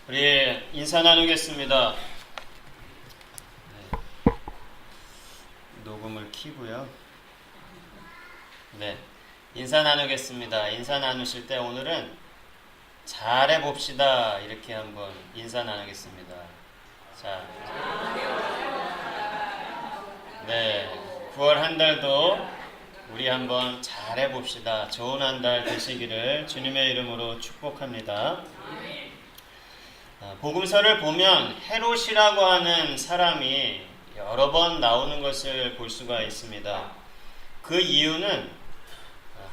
우리 인사 나누겠습니다. 네. 녹음을 켜고요. 네, 인사 나누겠습니다. 인사 나누실 때 오늘은 잘해봅시다 이렇게 한번 인사 나누겠습니다. 자, 네, 9월 한 달도 우리 한번 잘해봅시다. 좋은 한 달 되시기를 주님의 이름으로 축복합니다. 복음서를 보면 헤롯이라고 하는 사람이 여러 번 나오는 것을 볼 수가 있습니다. 그 이유는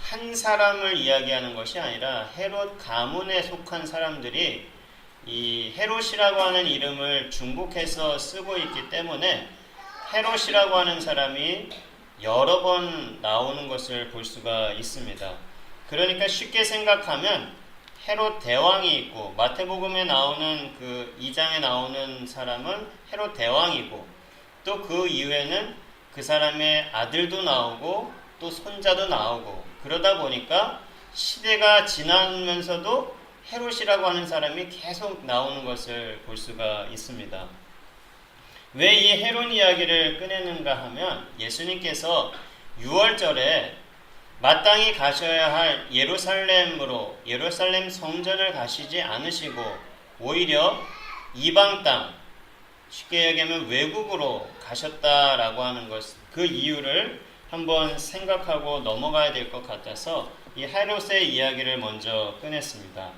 한 사람을 이야기하는 것이 아니라 헤롯 가문에 속한 사람들이 이 헤롯이라고 하는 이름을 중복해서 쓰고 있기 때문에 헤롯이라고 하는 사람이 여러 번 나오는 것을 볼 수가 있습니다. 그러니까 쉽게 생각하면 헤롯 대왕이 있고, 마태복음에 나오는 그 2장에 나오는 사람은 헤롯 대왕이고, 또 그 이후에는 그 사람의 아들도 나오고 또 손자도 나오고, 그러다 보니까 시대가 지나면서도 헤롯이라고 하는 사람이 계속 나오는 것을 볼 수가 있습니다. 왜 이 헤롯 이야기를 꺼내는가 하면 예수님께서 6월절에 마땅히 가셔야 할 예루살렘 성전을 가시지 않으시고 오히려 이방 땅, 쉽게 얘기하면 외국으로 가셨다라고 하는 것, 그 이유를 한번 생각하고 넘어가야 될 것 같아서 이 헤롯의 이야기를 먼저 꺼냈습니다.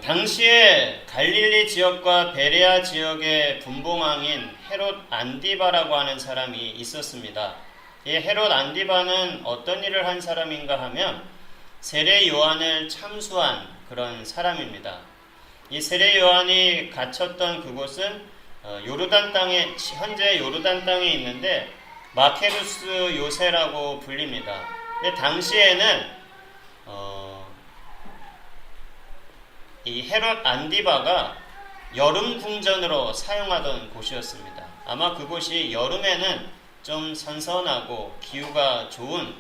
당시에 갈릴리 지역과 베레아 지역의 분봉왕인 헤롯 안디바라고 하는 사람이 있었습니다. 이 헤롯 안디바는 어떤 일을 한 사람인가 하면 세례 요한을 참수한 그런 사람입니다. 이 세례 요한이 갇혔던 그곳은 요르단 땅에, 현재 요르단 땅에 있는데 마케루스 요새라고 불립니다. 근데 당시에는 이 헤롯 안디바가 여름 궁전으로 사용하던 곳이었습니다. 아마 그곳이 여름에는 좀 선선하고 기후가 좋은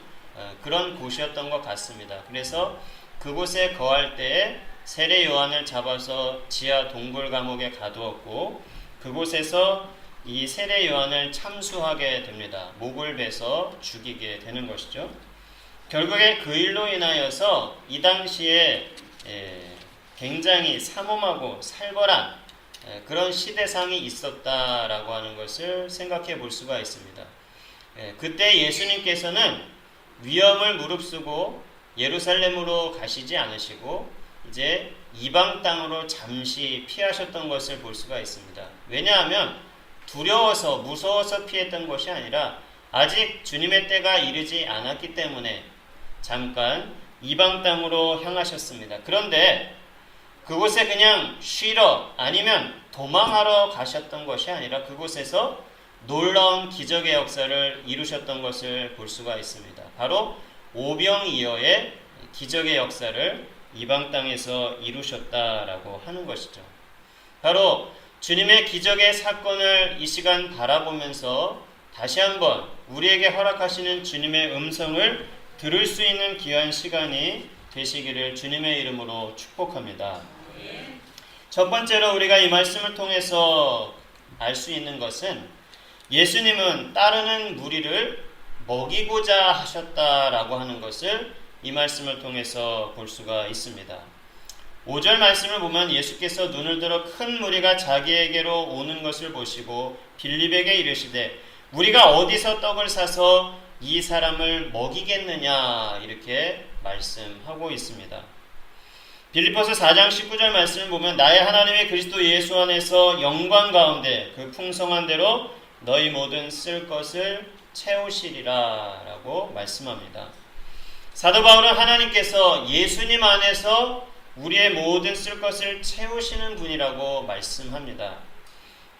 그런 곳이었던 것 같습니다. 그래서 그곳에 거할 때에 세례 요한을 잡아서 지하 동굴 감옥에 가두었고, 그곳에서 이 세례 요한을 참수하게 됩니다. 목을 베서 죽이게 되는 것이죠. 결국에 그 일로 인하여서 이 당시에 굉장히 삼엄하고 살벌한 그런 시대상이 있었다라고 하는 것을 생각해 볼 수가 있습니다. 그때 예수님께서는 위험을 무릅쓰고 예루살렘으로 가시지 않으시고 이제 이방 땅으로 잠시 피하셨던 것을 볼 수가 있습니다. 왜냐하면 두려워서 무서워서 피했던 것이 아니라 아직 주님의 때가 이르지 않았기 때문에 잠깐 이방 땅으로 향하셨습니다. 그런데 그곳에 그냥 쉬러 아니면 도망하러 가셨던 것이 아니라 그곳에서 놀라운 기적의 역사를 이루셨던 것을 볼 수가 있습니다. 바로 오병이어의 기적의 역사를 이방 땅에서 이루셨다라고 하는 것이죠. 바로 주님의 기적의 사건을 이 시간 바라보면서 다시 한번 우리에게 허락하시는 주님의 음성을 들을 수 있는 귀한 시간이 되시기를 주님의 이름으로 축복합니다. 첫 번째로 우리가 이 말씀을 통해서 알 수 있는 것은 예수님은 따르는 무리를 먹이고자 하셨다라고 하는 것을 이 말씀을 통해서 볼 수가 있습니다. 5절 말씀을 보면 예수께서 눈을 들어 큰 무리가 자기에게로 오는 것을 보시고 빌립에게 이르시되 우리가 어디서 떡을 사서 이 사람을 먹이겠느냐 이렇게 말씀하고 있습니다. 빌립보서 4장 19절 말씀을 보면 나의 하나님의 그리스도 예수 안에서 영광 가운데 그 풍성한 대로 너희 모든 쓸 것을 채우시리라 라고 말씀합니다. 사도 바울은 하나님께서 예수님 안에서 우리의 모든 쓸 것을 채우시는 분이라고 말씀합니다.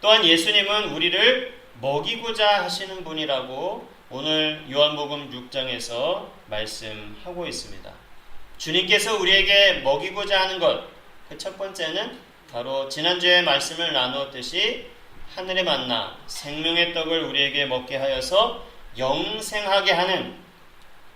또한 예수님은 우리를 먹이고자 하시는 분이라고 오늘 요한복음 6장에서 말씀하고 있습니다. 주님께서 우리에게 먹이고자 하는 것, 그 첫 번째는 바로 지난주에 말씀을 나누었듯이 하늘의 만나, 생명의 떡을 우리에게 먹게 하여서 영생하게 하는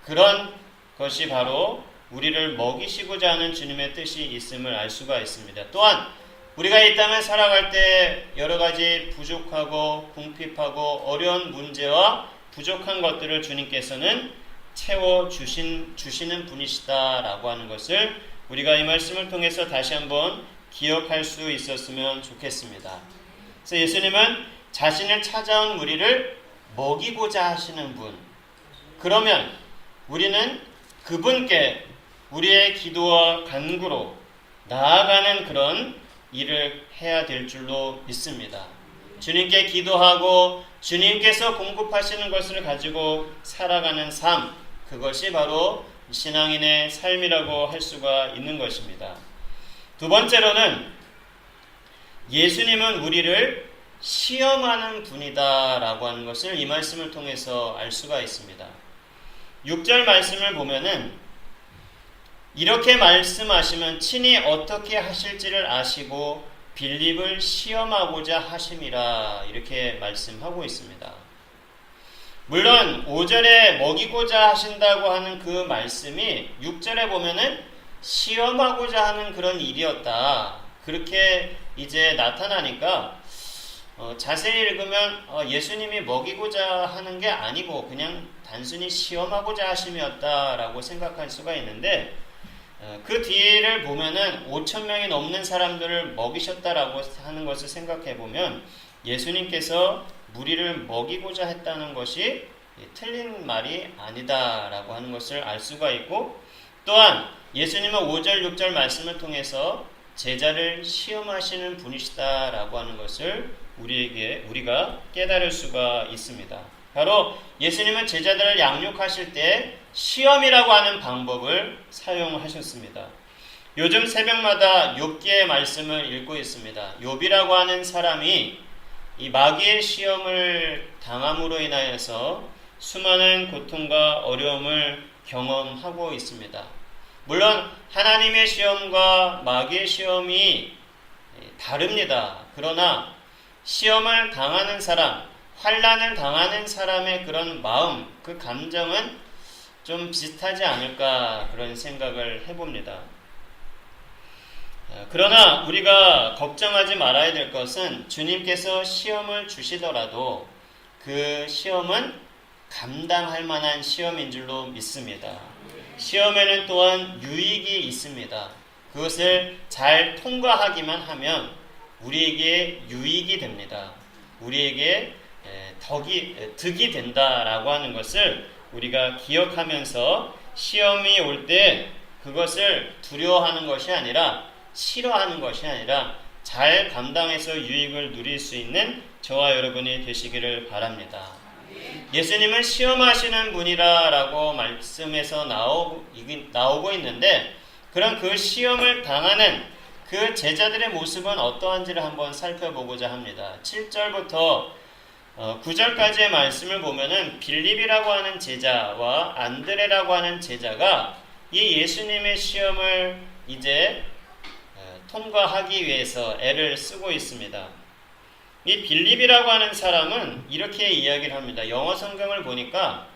그런 것이 바로 우리를 먹이시고자 하는 주님의 뜻이 있음을 알 수가 있습니다. 또한 우리가 이 땅을 살아갈 때 여러 가지 부족하고 궁핍하고 어려운 문제와 부족한 것들을 주님께서는 채워주시는 분이시다라고 하는 것을 우리가 이 말씀을 통해서 다시 한번 기억할 수 있었으면 좋겠습니다. 그래서 예수님은 자신을 찾아온 우리를 먹이고자 하시는 분. 그러면 우리는 그분께 우리의 기도와 간구로 나아가는 그런 일을 해야 될 줄로 믿습니다. 주님께 기도하고 주님께서 공급하시는 것을 가지고 살아가는 삶, 그것이 바로 신앙인의 삶이라고 할 수가 있는 것입니다. 두 번째로는 예수님은 우리를 시험하는 분이다라고 하는 것을 이 말씀을 통해서 알 수가 있습니다. 6절 말씀을 보면은 이렇게 말씀하시면 친히 어떻게 하실지를 아시고 빌립을 시험하고자 하심이라 이렇게 말씀하고 있습니다. 물론 5절에 먹이고자 하신다고 하는 그 말씀이 6절에 보면은 시험하고자 하는 그런 일이었다. 그렇게 이제 나타나니까 자세히 읽으면 예수님이 먹이고자 하는 게 아니고 그냥 단순히 시험하고자 하심이었다라고 생각할 수가 있는데 그 뒤를 보면은 5,000명이 넘는 사람들을 먹이셨다라고 하는 것을 생각해 보면 예수님께서 무리를 먹이고자 했다는 것이 틀린 말이 아니다라고 하는 것을 알 수가 있고, 또한 예수님은 5절 6절 말씀을 통해서 제자를 시험하시는 분이시다라고 하는 것을 우리가 깨달을 수가 있습니다. 바로 예수님은 제자들을 양육하실 때 시험이라고 하는 방법을 사용하셨습니다. 요즘 새벽마다 욥기의 말씀을 읽고 있습니다. 욥이라고 하는 사람이 이 마귀의 시험을 당함으로 인하여서 수많은 고통과 어려움을 경험하고 있습니다. 물론 하나님의 시험과 마귀의 시험이 다릅니다. 그러나 시험을 당하는 사람, 환난을 당하는 사람의 그런 마음, 그 감정은 좀 비슷하지 않을까 그런 생각을 해봅니다. 그러나 우리가 걱정하지 말아야 될 것은 주님께서 시험을 주시더라도 그 시험은 감당할 만한 시험인 줄로 믿습니다. 시험에는 또한 유익이 있습니다. 그것을 잘 통과하기만 하면 우리에게 유익이 됩니다. 우리에게 득이 된다라고 하는 것을 우리가 기억하면서 시험이 올 때 그것을 두려워하는 것이 아니라 싫어하는 것이 아니라 잘 감당해서 유익을 누릴 수 있는 저와 여러분이 되시기를 바랍니다. 예수님은 시험하시는 분이라고 말씀에서 나오고 있는데 그런 그 시험을 당하는 그 제자들의 모습은 어떠한지를 한번 살펴보고자 합니다. 7절부터 9절까지의 말씀을 보면은 빌립이라고 하는 제자와 안드레라고 하는 제자가 이 예수님의 시험을 이제 통과하기 위해서 애를 쓰고 있습니다. 이 빌립이라고 하는 사람은 이렇게 이야기를 합니다. 영어 성경을 보니까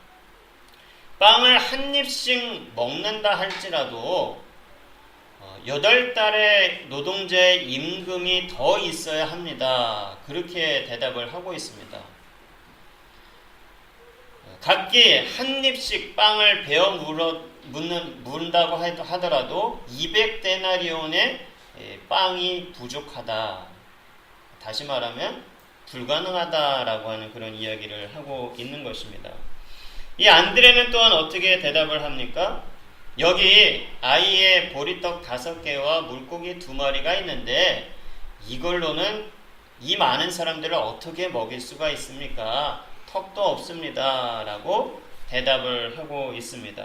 빵을 한 입씩 먹는다 할지라도 8달의 노동자의 임금이 더 있어야 합니다. 그렇게 대답을 하고 있습니다. 각기 한 입씩 빵을 베어 문다고 하더라도 200데나리온의 빵이 부족하다. 다시 말하면 불가능하다라고 하는 그런 이야기를 하고 있는 것입니다. 이 안드레는 또한 어떻게 대답을 합니까? 여기 아이의 보리떡 5개와 물고기 2마리가 있는데 이걸로는 이 많은 사람들을 어떻게 먹일 수가 있습니까? 턱도 없습니다. 라고 대답을 하고 있습니다.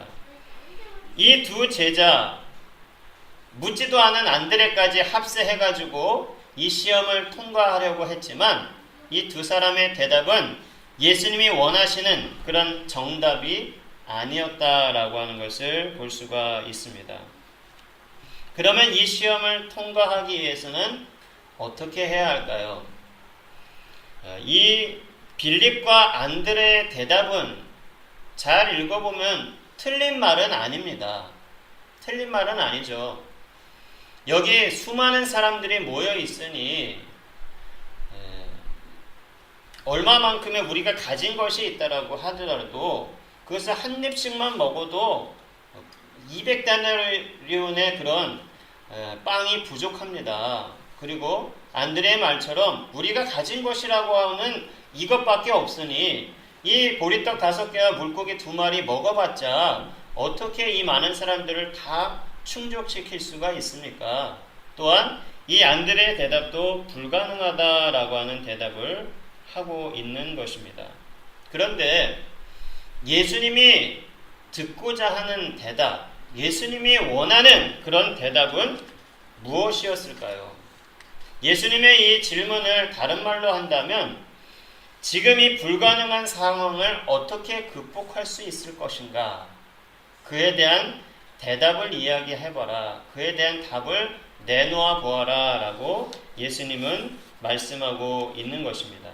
이 두 제자, 묻지도 않은 안드레까지 합세해가지고 이 시험을 통과하려고 했지만 이 두 사람의 대답은 예수님이 원하시는 그런 정답이 아니었다라고 하는 것을 볼 수가 있습니다. 그러면 이 시험을 통과하기 위해서는 어떻게 해야 할까요? 이 빌립과 안드레의 대답은 잘 읽어보면 틀린 말은 아닙니다. 틀린 말은 아니죠. 여기 수많은 사람들이 모여 있으니 얼마만큼의 우리가 가진 것이 있다라고 하더라도 그것을 한 입씩만 먹어도 200데나리온의 그런 빵이 부족합니다. 그리고 안드레의 말처럼 우리가 가진 것이라고 하는 이것밖에 없으니 이 보리떡 5개와 물고기 2마리 먹어봤자 어떻게 이 많은 사람들을 다 충족시킬 수가 있습니까? 또한 이 안드레의 대답도 불가능하다라고 하는 대답을 하고 있는 것입니다. 그런데 예수님이 듣고자 하는 대답, 예수님이 원하는 그런 대답은 무엇이었을까요? 예수님의 이 질문을 다른 말로 한다면 지금 이 불가능한 상황을 어떻게 극복할 수 있을 것인가? 그에 대한 대답을 이야기해봐라. 그에 대한 답을 내놓아 보아라 라고 예수님은 말씀하고 있는 것입니다.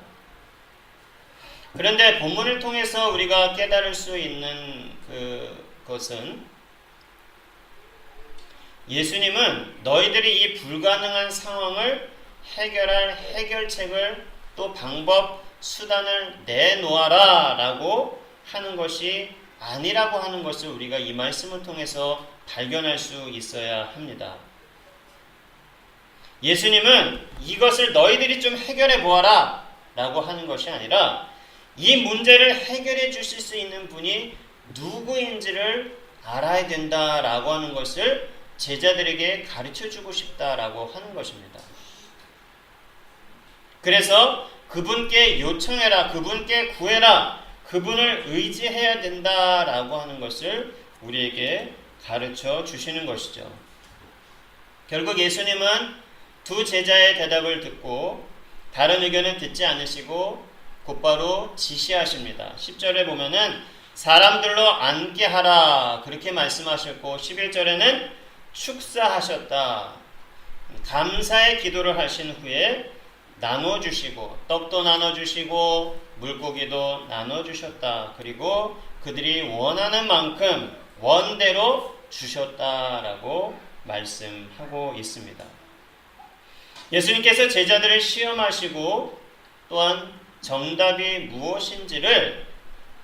그런데 본문을 통해서 우리가 깨달을 수 있는 그것은 예수님은 너희들이 이 불가능한 상황을 해결할 해결책을 또 방법, 수단을 내놓아라 라고 하는 것이 아니라고 하는 것을 우리가 이 말씀을 통해서 발견할 수 있어야 합니다. 예수님은 이것을 너희들이 좀 해결해 보아라 라고 하는 것이 아니라 이 문제를 해결해 주실 수 있는 분이 누구인지를 알아야 된다라고 하는 것을 제자들에게 가르쳐 주고 싶다라고 하는 것입니다. 그래서 그분께 요청해라, 그분께 구해라, 그분을 의지해야 된다라고 하는 것을 우리에게 가르쳐 주시는 것이죠. 결국 예수님은 두 제자의 대답을 듣고 다른 의견은 듣지 않으시고 곧바로 지시하십니다. 10절에 보면은 사람들로 앉게 하라 그렇게 말씀하셨고 11절에는 축사하셨다. 감사의 기도를 하신 후에 나눠주시고 떡도 나눠주시고 물고기도 나눠주셨다. 그리고 그들이 원하는 만큼 원대로 주셨다라고 말씀하고 있습니다. 예수님께서 제자들을 시험하시고 또한 정답이 무엇인지를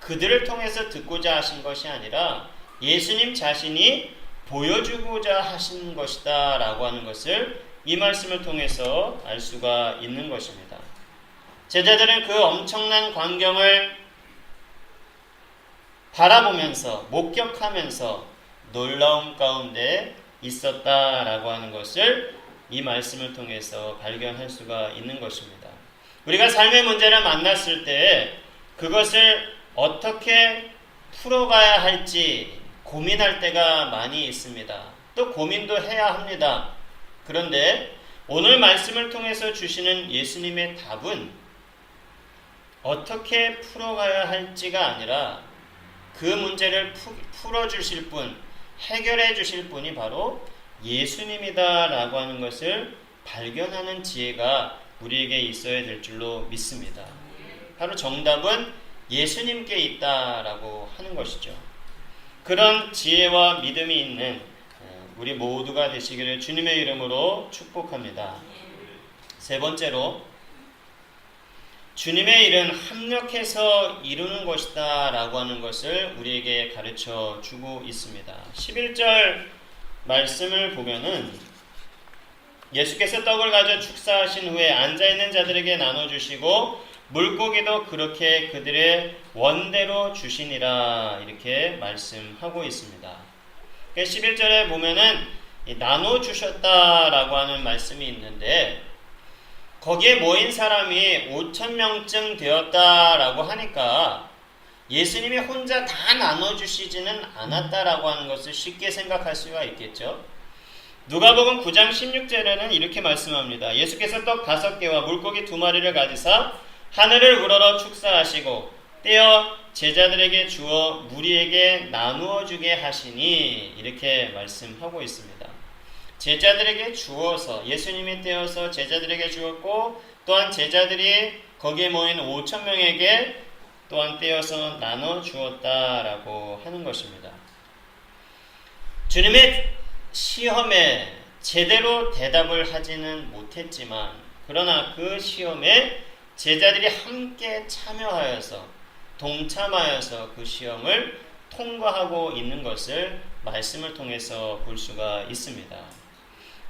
그들을 통해서 듣고자 하신 것이 아니라 예수님 자신이 보여주고자 하신 것이다 라고 하는 것을 이 말씀을 통해서 알 수가 있는 것입니다. 제자들은 그 엄청난 광경을 바라보면서 목격하면서 놀라움 가운데 있었다라고 하는 것을 이 말씀을 통해서 발견할 수가 있는 것입니다. 우리가 삶의 문제를 만났을 때 그것을 어떻게 풀어가야 할지 고민할 때가 많이 있습니다. 또 고민도 해야 합니다. 그런데 오늘 말씀을 통해서 주시는 예수님의 답은 어떻게 풀어가야 할지가 아니라 그 문제를 풀어주실 분, 해결해 주실 분이 바로 예수님이다라고 하는 것을 발견하는 지혜가 우리에게 있어야 될 줄로 믿습니다. 바로 정답은 예수님께 있다라고 하는 것이죠. 그런 지혜와 믿음이 있는 우리 모두가 되시기를 주님의 이름으로 축복합니다. 세 번째로 주님의 일은 합력해서 이루는 것이다 라고 하는 것을 우리에게 가르쳐 주고 있습니다. 11절 말씀을 보면은 예수께서 떡을 가져 축사하신 후에 앉아있는 자들에게 나눠주시고 물고기도 그렇게 그들의 원대로 주시니라 이렇게 말씀하고 있습니다. 11절에 보면은 나눠주셨다라고 하는 말씀이 있는데 거기에 모인 사람이 5,000명쯤 되었다라고 하니까 예수님이 혼자 다 나눠주시지는 않았다라고 하는 것을 쉽게 생각할 수가 있겠죠. 누가복음 9장 16절에는 이렇게 말씀합니다. 예수께서 떡 5개와 물고기 2마리를 가지사 하늘을 우러러 축사하시고 떼어 제자들에게 주어 무리에게 나누어 주게 하시니 이렇게 말씀하고 있습니다. 제자들에게 주어서 예수님이 떼어서 제자들에게 주었고 또한 제자들이 거기에 모인 5,000명에게 또 또한 떼어서 나눠 주었다라고 하는 것입니다. 주님의 시험에 제대로 대답을 하지는 못했지만 그러나 그 시험에 제자들이 함께 참여하여서 동참하여서 그 시험을 통과하고 있는 것을 말씀을 통해서 볼 수가 있습니다.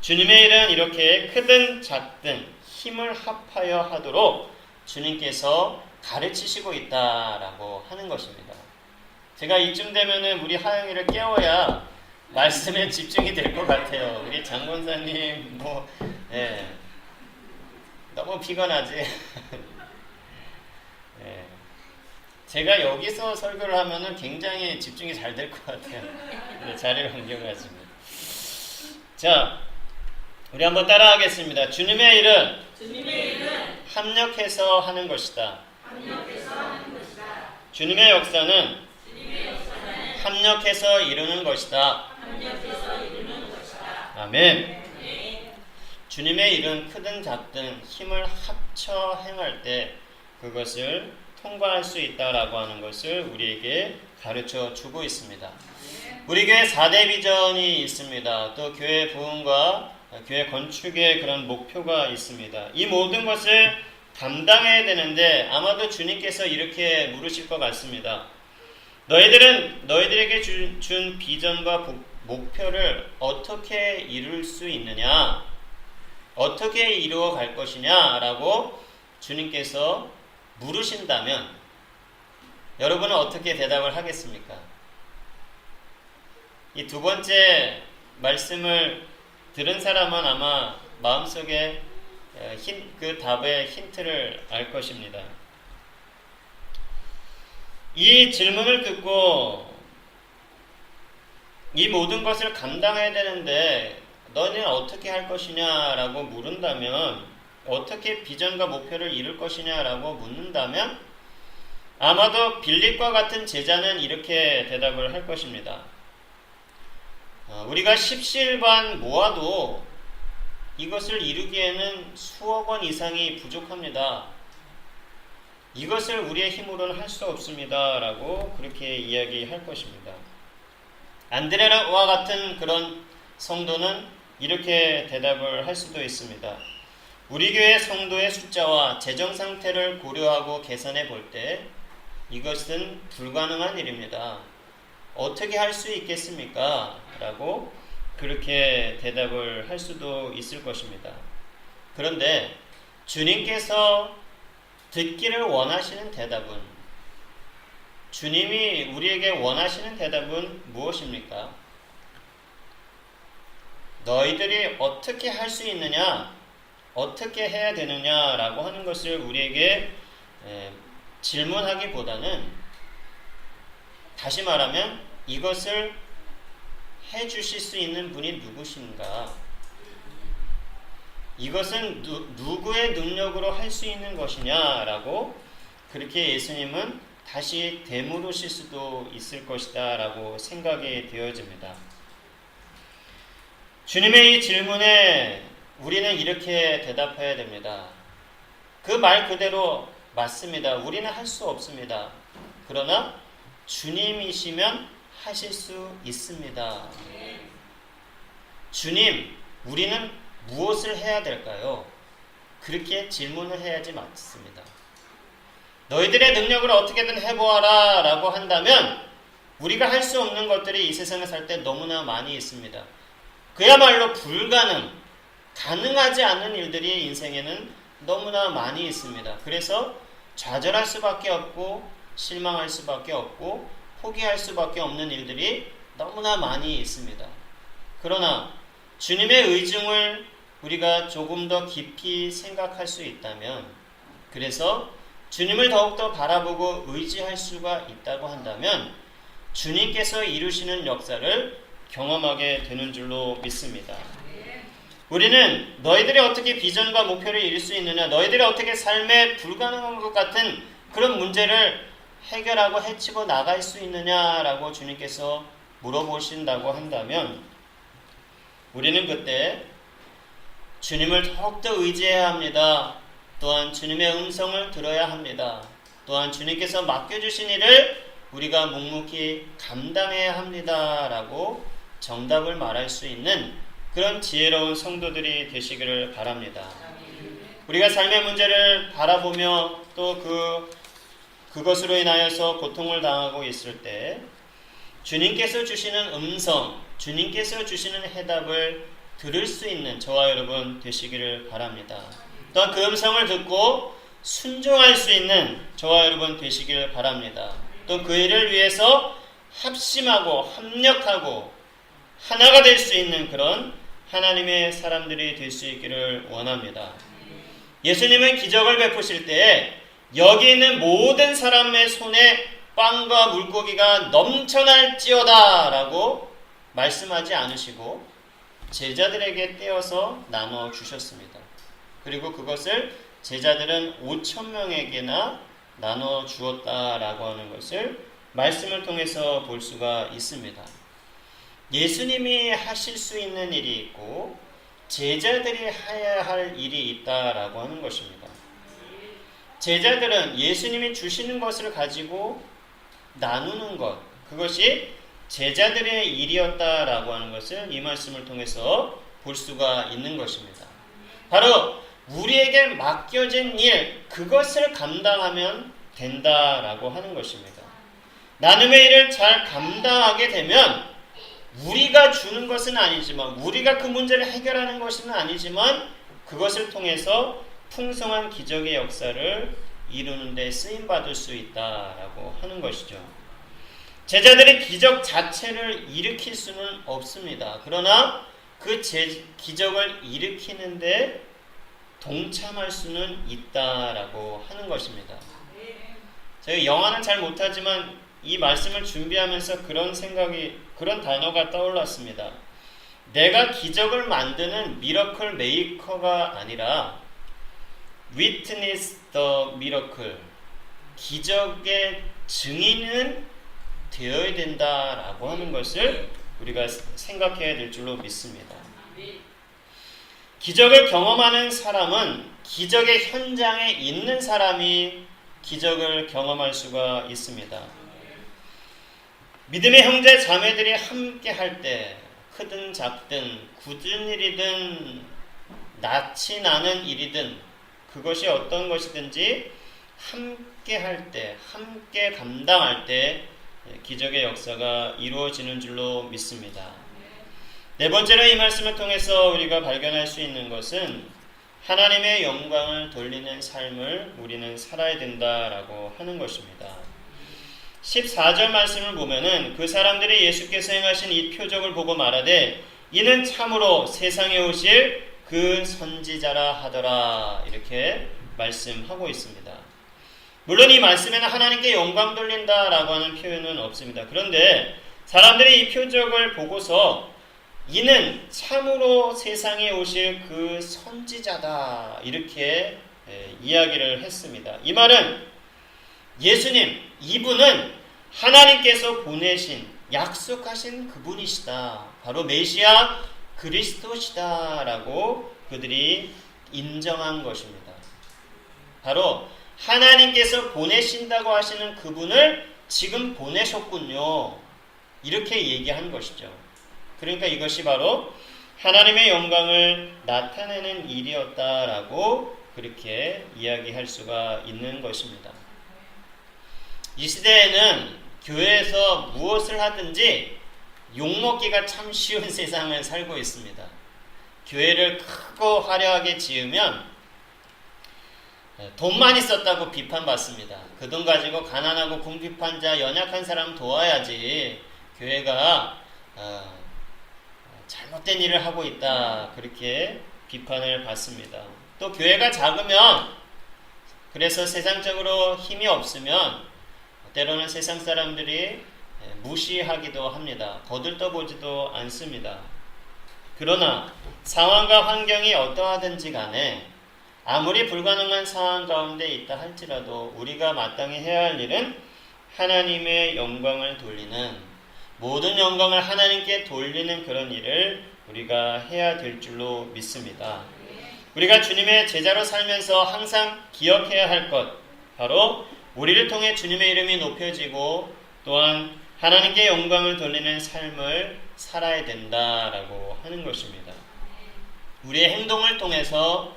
주님의 일은 이렇게 크든 작든 힘을 합하여 하도록 주님께서 가르치시고 있다라고 하는 것입니다. 제가 이쯤 되면은 우리 하영이를 깨워야 말씀에 집중이 될 것 같아요. 우리 장권사님 너무 피곤하지. 제가 여기서 설교를 하면은 굉장히 집중이 잘 될 것 같아요. 자리를 옮겨가지고. 자, 우리 한번 따라하겠습니다. 주님의 일은 합력해서 하는 것이다. 주님의 역사는 합력해서 이루는 것이다. 아멘. 주님의 일은 크든 작든 힘을 합쳐 행할 때 그것을 통과할 수 있다라고 하는 것을 우리에게 가르쳐 주고 있습니다. 우리 교회 4대 비전이 있습니다. 또 교회 부흥과 교회 건축의 그런 목표가 있습니다. 이 모든 것을 감당해야 되는데 아마도 주님께서 이렇게 물으실 것 같습니다. 너희들에게 준 비전과 목표를 어떻게 이룰 수 있느냐? 어떻게 이루어 갈 것이냐? 라고 주님께서 물으신다면 여러분은 어떻게 대답을 하겠습니까? 이 두 번째 말씀을 들은 사람은 아마 마음속에 그 답의 힌트를 알 것입니다. 이 질문을 듣고 이 모든 것을 감당해야 되는데 너는 어떻게 할 것이냐라고 물은다면, 어떻게 비전과 목표를 이룰 것이냐라고 묻는다면 아마도 빌립과 같은 제자는 이렇게 대답을 할 것입니다. 우리가 십시일반 모아도 이것을 이루기에는 수억 원 이상이 부족합니다. 이것을 우리의 힘으로는 할 수 없습니다. 라고 그렇게 이야기할 것입니다. 안드레와 같은 그런 성도는 이렇게 대답을 할 수도 있습니다. 우리 교회 성도의 숫자와 재정 상태를 고려하고 계산해 볼 때 이것은 불가능한 일입니다. 어떻게 할 수 있겠습니까? 라고 그렇게 대답을 할 수도 있을 것입니다. 그런데 주님께서 듣기를 원하시는 대답은, 주님이 우리에게 원하시는 대답은 무엇입니까? 너희들이 어떻게 할 수 있느냐, 어떻게 해야 되느냐라고 하는 것을 우리에게 질문하기보다는, 다시 말하면 이것을 해 주실 수 있는 분이 누구신가? 이것은 누구의 능력으로 할 수 있는 것이냐라고 그렇게 예수님은 다시 되물으실 수도 있을 것이다 라고 생각이 되어집니다. 주님의 이 질문에 우리는 이렇게 대답해야 됩니다. 그 말 그대로 맞습니다. 우리는 할 수 없습니다. 그러나 주님이시면 하실 수 있습니다. 주님, 우리는 무엇을 해야 될까요? 그렇게 질문을 해야지 맞습니다. 너희들의 능력을 어떻게든 해보아라 라고 한다면 우리가 할 수 없는 것들이 이 세상에 살 때 너무나 많이 있습니다. 그야말로 가능하지 않은 일들이 인생에는 너무나 많이 있습니다. 그래서 좌절할 수밖에 없고 실망할 수밖에 없고 포기할 수밖에 없는 일들이 너무나 많이 있습니다. 그러나 주님의 의중을 우리가 조금 더 깊이 생각할 수 있다면, 그래서 주님을 더욱더 바라보고 의지할 수가 있다고 한다면 주님께서 이루시는 역사를 경험하게 되는 줄로 믿습니다. 우리는 너희들이 어떻게 비전과 목표를 이룰 수 있느냐, 너희들이 어떻게 삶에 불가능한 것 같은 그런 문제를 해결하고 헤치고 나갈 수 있느냐라고 주님께서 물어보신다고 한다면 우리는 그때 주님을 더욱더 의지해야 합니다. 또한 주님의 음성을 들어야 합니다. 또한 주님께서 맡겨주신 일을 우리가 묵묵히 감당해야 합니다. 라고 정답을 말할 수 있는 그런 지혜로운 성도들이 되시기를 바랍니다. 우리가 삶의 문제를 바라보며 또 그것으로 인하여서 고통을 당하고 있을 때 주님께서 주시는 음성, 주님께서 주시는 해답을 들을 수 있는 저와 여러분 되시기를 바랍니다. 또한 그 음성을 듣고 순종할 수 있는 저와 여러분 되시기를 바랍니다. 또 그 일을 위해서 합심하고 합력하고 하나가 될 수 있는 그런 하나님의 사람들이 될 수 있기를 원합니다. 예수님은 기적을 베푸실 때에 여기 있는 모든 사람의 손에 빵과 물고기가 넘쳐날지어다 라고 말씀하지 않으시고 제자들에게 떼어서 나눠 주셨습니다. 그리고 그것을 제자들은 5,000명에게나 나눠 주었다라고 하는 것을 말씀을 통해서 볼 수가 있습니다. 예수님이 하실 수 있는 일이 있고 제자들이 해야 할 일이 있다라고 하는 것입니다. 제자들은 예수님이 주시는 것을 가지고 나누는 것, 그것이 제자들의 일이었다라고 하는 것을 이 말씀을 통해서 볼 수가 있는 것입니다. 바로 우리에게 맡겨진 일, 그것을 감당하면 된다라고 하는 것입니다. 나눔의 일을 잘 감당하게 되면 우리가 주는 것은 아니지만, 우리가 그 문제를 해결하는 것은 아니지만 그것을 통해서 풍성한 기적의 역사를 이루는 데 쓰임받을 수 있다라고 하는 것이죠. 제자들이 기적 자체를 일으킬 수는 없습니다. 그러나 그 기적을 일으키는데 동참할 수는 있다라고 하는 것입니다. 저희 영어는 잘 못하지만 이 말씀을 준비하면서 그런 단어가 떠올랐습니다. 내가 기적을 만드는 미러클 메이커가 아니라 witness the miracle, 기적의 증인은 되어야 된다라고 하는 것을 우리가 생각해야 될 줄로 믿습니다. 기적을 경험하는 사람은 기적의 현장에 있는 사람이 기적을 경험할 수가 있습니다. 믿음의 형제 자매들이 함께 할 때 크든 작든 굳은 일이든 낯이 나는 일이든 그것이 어떤 것이든지 함께 할 때, 함께 감당할 때 기적의 역사가 이루어지는 줄로 믿습니다. 네 번째로 이 말씀을 통해서 우리가 발견할 수 있는 것은 하나님의 영광을 돌리는 삶을 우리는 살아야 된다라고 하는 것입니다. 14절 말씀을 보면은 그 사람들이 예수께서 행하신 이 표적을 보고 말하되 이는 참으로 세상에 오실 그 선지자라 하더라, 이렇게 말씀하고 있습니다. 물론 이 말씀에는 하나님께 영광 돌린다라고 하는 표현은 없습니다. 그런데 사람들이 이 표적을 보고서 이는 참으로 세상에 오실 그 선지자다, 이렇게 이야기를 했습니다. 이 말은 예수님, 이분은 하나님께서 보내신, 약속하신 그분이시다, 바로 메시아 그리스도시다 라고 그들이 인정한 것입니다. 바로 하나님께서 보내신다고 하시는 그분을 지금 보내셨군요, 이렇게 얘기한 것이죠. 그러니까 이것이 바로 하나님의 영광을 나타내는 일이었다라고 그렇게 이야기할 수가 있는 것입니다. 이 시대에는 교회에서 무엇을 하든지 욕먹기가 참 쉬운 세상을 살고 있습니다. 교회를 크고 화려하게 지으면 돈 많이 썼다고 비판받습니다. 그 돈 가지고 가난하고 궁핍한 자, 연약한 사람 도와야지 교회가 잘못된 일을 하고 있다, 그렇게 비판을 받습니다. 또 교회가 작으면, 그래서 세상적으로 힘이 없으면 때로는 세상 사람들이 무시하기도 합니다. 거들떠보지도 않습니다. 그러나 상황과 환경이 어떠하든지 간에 아무리 불가능한 상황 가운데 있다 할지라도 우리가 마땅히 해야 할 일은 하나님의 영광을 돌리는, 모든 영광을 하나님께 돌리는 그런 일을 우리가 해야 될 줄로 믿습니다. 우리가 주님의 제자로 살면서 항상 기억해야 할 것, 바로 우리를 통해 주님의 이름이 높여지고 또한 하나님께 영광을 돌리는 삶을 살아야 된다라고 하는 것입니다. 우리의 행동을 통해서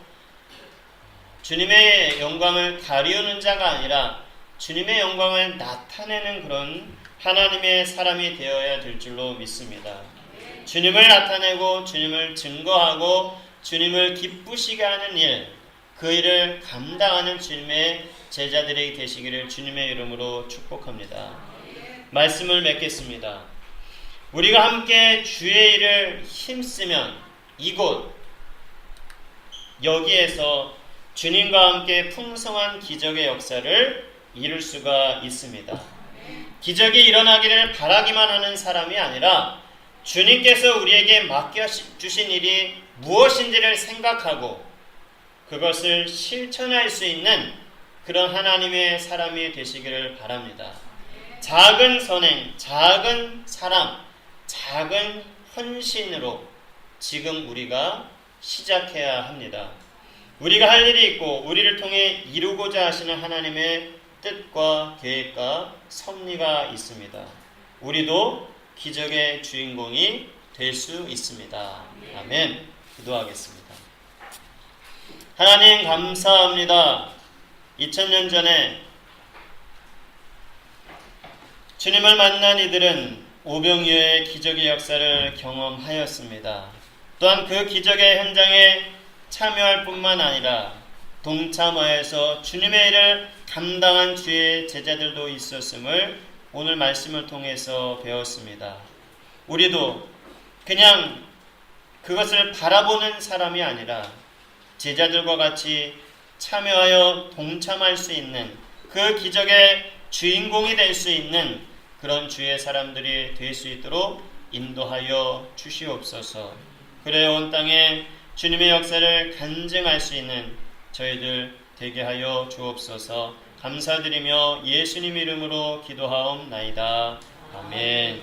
주님의 영광을 가리우는 자가 아니라 주님의 영광을 나타내는 그런 하나님의 사람이 되어야 될 줄로 믿습니다. 주님을 나타내고 주님을 증거하고 주님을 기쁘시게 하는 일, 그 일을 감당하는 주님의 제자들이 되시기를 주님의 이름으로 축복합니다. 말씀을 맺겠습니다. 우리가 함께 주의 일을 힘쓰면 이곳 여기에서 주님과 함께 풍성한 기적의 역사를 이룰 수가 있습니다. 기적이 일어나기를 바라기만 하는 사람이 아니라 주님께서 우리에게 맡겨주신 일이 무엇인지를 생각하고 그것을 실천할 수 있는 그런 하나님의 사람이 되시기를 바랍니다. 작은 선행, 작은 사랑, 작은 헌신으로 지금 우리가 시작해야 합니다. 우리가 할 일이 있고 우리를 통해 이루고자 하시는 하나님의 뜻과 계획과 섭리가 있습니다. 우리도 기적의 주인공이 될 수 있습니다. 아멘. 기도하겠습니다. 하나님 감사합니다. 2000년 전에 주님을 만난 이들은 오병이어의 기적의 역사를 경험하였습니다. 또한 그 기적의 현장에 참여할 뿐만 아니라 동참하여서 주님의 일을 감당한 주의 제자들도 있었음을 오늘 말씀을 통해서 배웠습니다. 우리도 그냥 그것을 바라보는 사람이 아니라 제자들과 같이 참여하여 동참할 수 있는 그 기적의 주인공이 될 수 있는 그런 주의 사람들이 될 수 있도록 인도하여 주시옵소서. 그래 온 땅에 주님의 역사를 간증할 수 있는 저희들 되게 하여 주옵소서. 감사드리며 예수님 이름으로 기도하옵나이다. 아멘.